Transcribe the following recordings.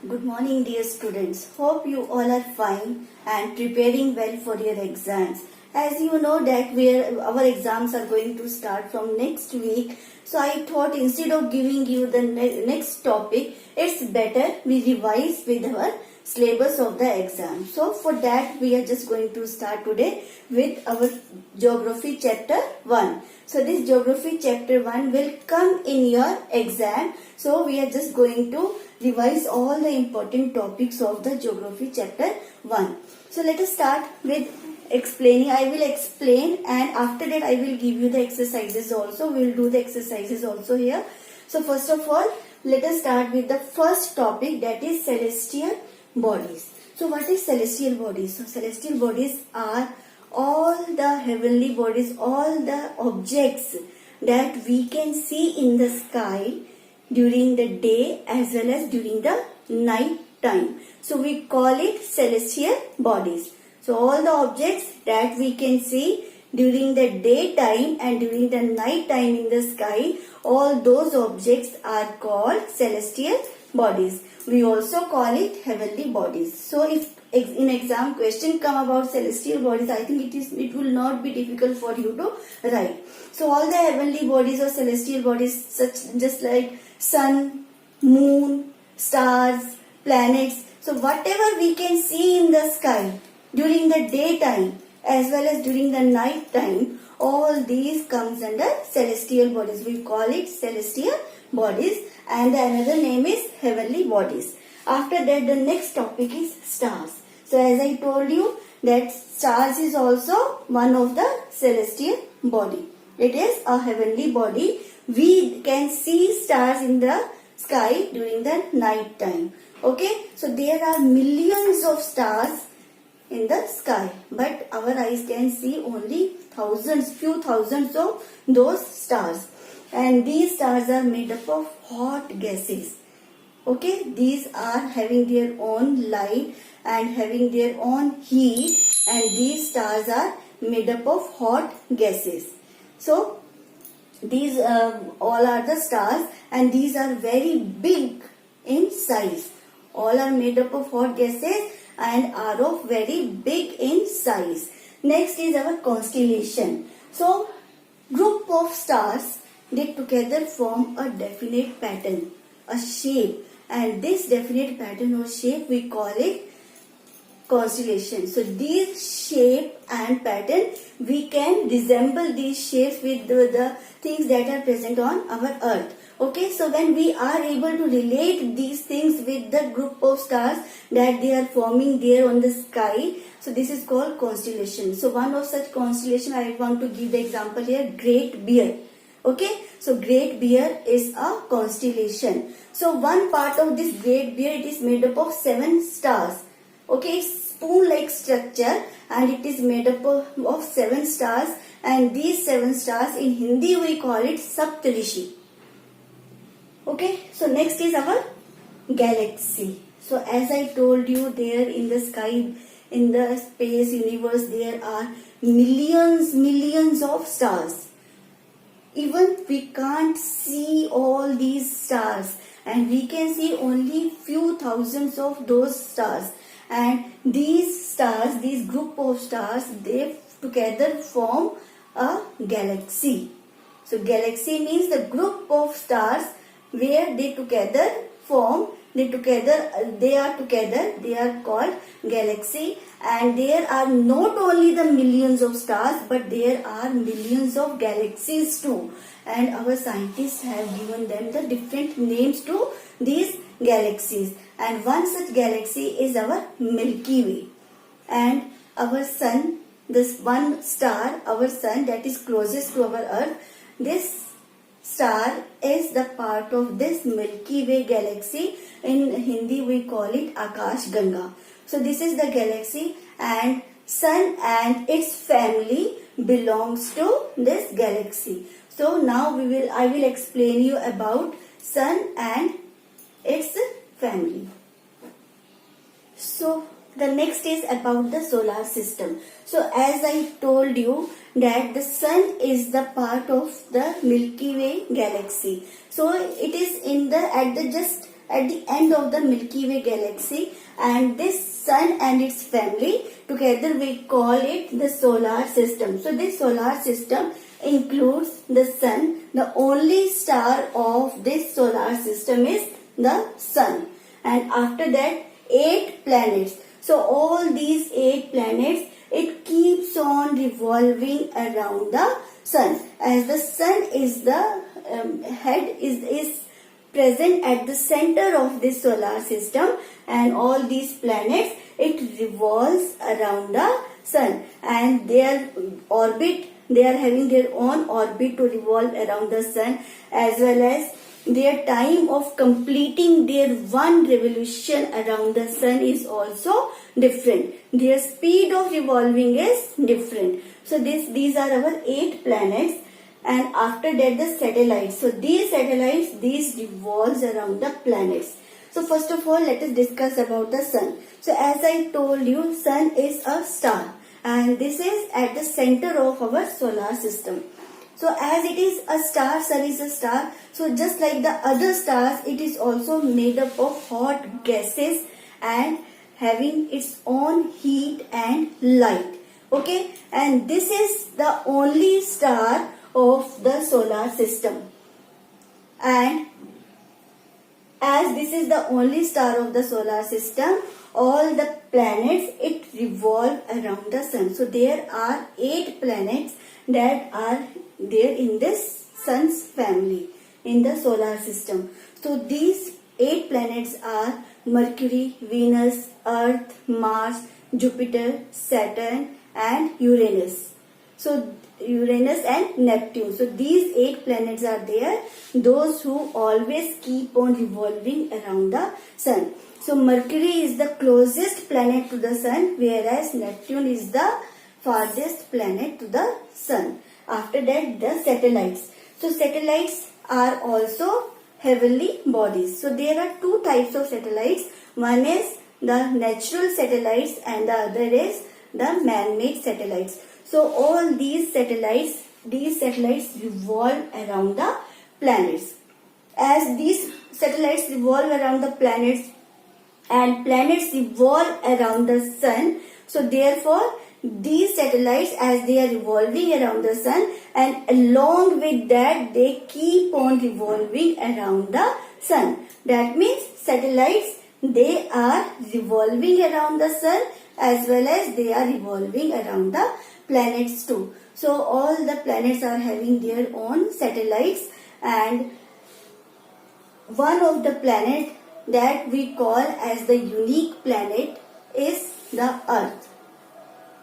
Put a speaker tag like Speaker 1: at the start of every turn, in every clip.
Speaker 1: Good morning, dear students. Hope you all are fine and preparing well for your exams. As you know that our exams are going to start from next week. So I thought instead of giving you the next topic, it's better we revise with our syllabus of the exam. So for that we are just going to start today with our geography chapter 1. So this geography chapter 1 will come in your exam. So we are just going to revise all the important topics of the geography chapter 1. So let us start with explaining. I will explain and after that I will give you the exercises also. We will do the exercises also here. So first of all, let us start with the first topic, that is celestial bodies. So what is celestial bodies? So celestial bodies are all the heavenly bodies, all the objects that we can see in the sky during the day as well as during the night time. So we call it celestial bodies. So all the objects that we can see during the daytime and during the night time in the sky, all those objects are called celestial bodies. We also call it heavenly bodies. So if in exam question come about celestial bodies, I think it will not be difficult for you to write. So all the heavenly bodies or celestial bodies, such just like sun, moon, stars, planets. So whatever we can see in the sky during the daytime as well as during the night time, all these comes under celestial bodies. We call it celestial bodies and another name is heavenly bodies. After that the next topic is stars. So as I told you that stars is also one of the celestial body. It is a heavenly body. We can see stars in the sky during the night time. Okay, so there are millions of stars in the sky, but our eyes can see only few thousands of those stars. And these stars are made up of hot gases. Okay, these are having their own light and having their own heat, and these stars are made up of hot gases. So these all are the stars and these are very big in size. All are made up of hot gases and are of very big in size. Next is our constellation. So group of stars, they together form a definite pattern, a shape, and this definite pattern or shape we call it constellation. So these shape and pattern, we can resemble these shapes with the things that are present on our earth. Okay, so when we are able to relate these things with the group of stars that they are forming there on the sky, so this is called constellation. So one of such constellation, I want to give the example here, Great Bear. Okay, so Great Bear is a constellation. So one part of this Great Bear, it is made up of 7 stars. Okay, it's spoon-like structure and it is made up of 7 stars, and these 7 stars in Hindi we call it Saptarishi. Okay, so next is our galaxy. So as I told you, there in the sky, in the space universe, there are millions of stars. Even we can't see all these stars and we can see only few thousands of those stars. And these stars, these group of stars, they together form a galaxy. So galaxy means the group of stars where they together form, they are called galaxy. And there are not only the millions of stars, but there are millions of galaxies too. And our scientists have given them the different names to these galaxies. And one such galaxy is our Milky Way. And our sun, this one star, our sun that is closest to our earth, this star is the part of this Milky Way galaxy. In Hindi we call it Akash Ganga. So this is the galaxy, and sun and its family belongs to this galaxy. So now I will explain you about sun and its family. So the next is about the solar system. So as I told you that the sun is the part of the Milky Way galaxy. So it is just at the end of the Milky Way galaxy, and this sun and its family together we call it the solar system. So this solar system includes the sun. The only star of this solar system is the sun, and after that 8 planets. So all these 8 planets, it keeps on revolving around the sun, as the sun is the head is present at the center of this solar system, and all these planets, it revolves around the sun, and their orbit, they are having their own orbit to revolve around the sun, as well as their time of completing their one revolution around the sun is also different. Their speed of revolving is different. So these are our 8 planets, and after that the satellites. So these satellites, these revolves around the planets. So first of all, let us discuss about the sun. So as I told you, sun is a star, and this is at the center of our solar system. So as it is a star, sun is a star. So just like the other stars, it is also made up of hot gases and having its own heat and light. Okay, and this is the only star of the solar system. And as this is the only star of the solar system, all the planets, it revolve around the sun. So there are 8 planets that are there in this sun's family in the solar system. So these 8 planets are Mercury, Venus, Earth, Mars, Jupiter, Saturn and Uranus. So Uranus and Neptune. So these 8 planets are there, those who always keep on revolving around the sun. So Mercury is the closest planet to the sun, whereas Neptune is the farthest planet to the sun. After that, the satellites. So satellites are also heavenly bodies. So there are 2 types of satellites. One is the natural satellites and the other is the man-made satellites. So all these satellites revolve around the planets. As these satellites revolve around the planets and planets revolve around the sun, so therefore these satellites, as they are revolving around the sun, and along with that they keep on revolving around the sun. That means satellites, they are revolving around the sun as well as they are revolving around the planets too. So all the planets are having their own satellites, and one of the planet that we call as the unique planet is the Earth,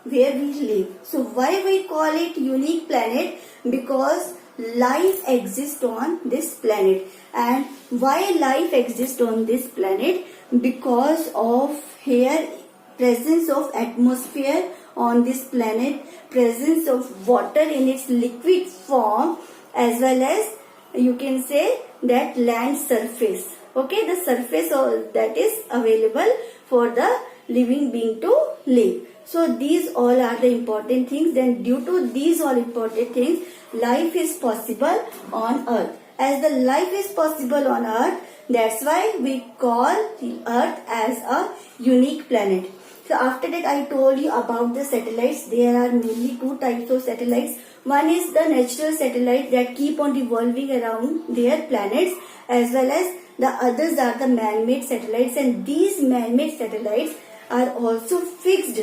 Speaker 1: where we live. So why we call it unique planet? Because life exists on this planet. And why life exists on this planet? Because of here presence of atmosphere on this planet, presence of water in its liquid form, as well as you can say that land surface. Okay, the surface that is available for the living being to live. So these all are the important things. Then due to these all important things, life is possible on Earth. As the life is possible on Earth, that's why we call the Earth as a unique planet. So after that, I told you about the satellites. There are mainly 2 types of satellites. One is the natural satellite that keep on revolving around their planets, as well as the others are the man-made satellites, and these man-made satellites are also fixed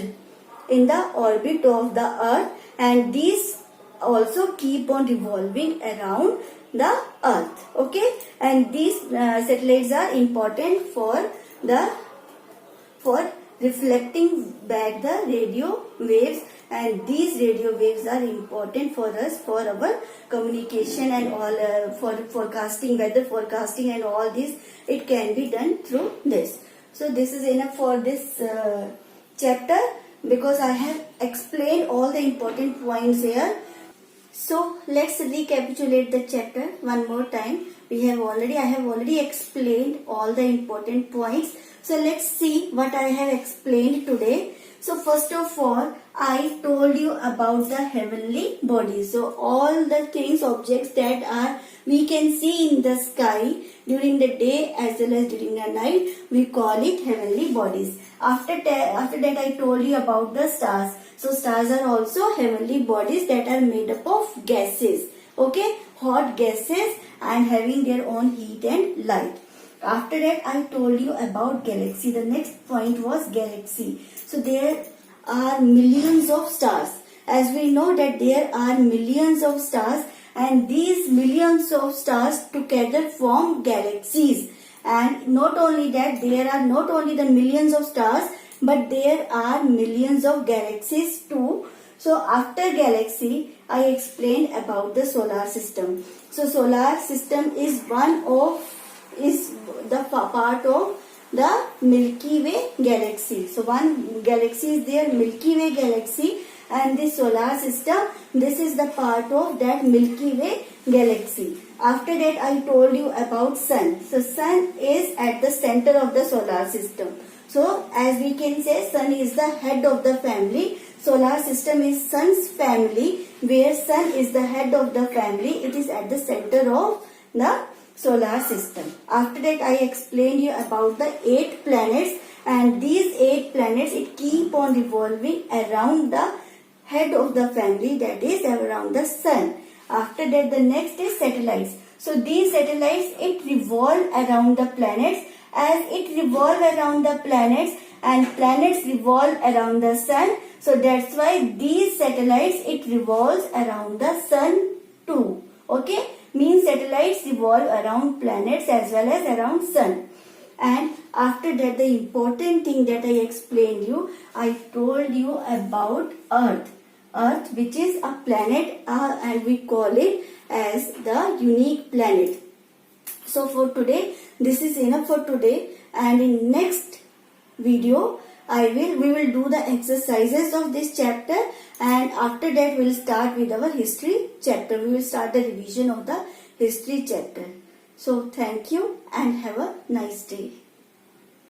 Speaker 1: in the orbit of the Earth, and these also keep on revolving around the Earth. Okay, and these satellites are important for reflecting back the radio waves, and these radio waves are important for us for our communication and all, for forecasting, weather forecasting and all this. It can be done through this. So this is enough for this chapter, because I have explained all the important points here. So let's recapitulate the chapter one more time. I have already explained all the important points. So let's see what I have explained today. So first of all, I told you about the heavenly bodies. So all the things, objects that we can see in the sky during the day as well as during the night, we call it heavenly bodies. After that I told you about the stars. So stars are also heavenly bodies that are made up of gases. Okay, hot gases and having their own heat and light. After that I told you about galaxy. The next point was galaxy. So there are millions of stars. As we know that there are millions of stars, and these millions of stars together form galaxies. And not only that, there are not only the millions of stars, but there are millions of galaxies too. So after galaxy, I explained about the solar system. So solar system is the part of the Milky Way galaxy. So one galaxy is there, Milky Way galaxy, and the solar system, this is the part of that Milky Way galaxy. After that I told you about sun. So sun is at the center of the solar system. So as we can say, sun is the head of the family. Solar system is sun's family, where sun is the head of the family. It is at the center of the solar system. After that I explained you about the 8 planets, and these 8 planets, it keep on revolving around the head of the family, that is around the sun. After that the next is satellites. So these satellites, it revolve around the planets. As it revolve around the planets and planets revolve around the sun, so that's why these satellites, it revolves around the sun too. Okay, means satellites revolve around planets as well as around sun. And after that, the important thing that I explained you, I told you about Earth. Earth, which is a planet, and we call it as the unique planet. So for today, this is enough for today, and in next video we will do the exercises of this chapter, and after that we will start with our history chapter. We will start the revision of the history chapter. So thank you and have a nice day.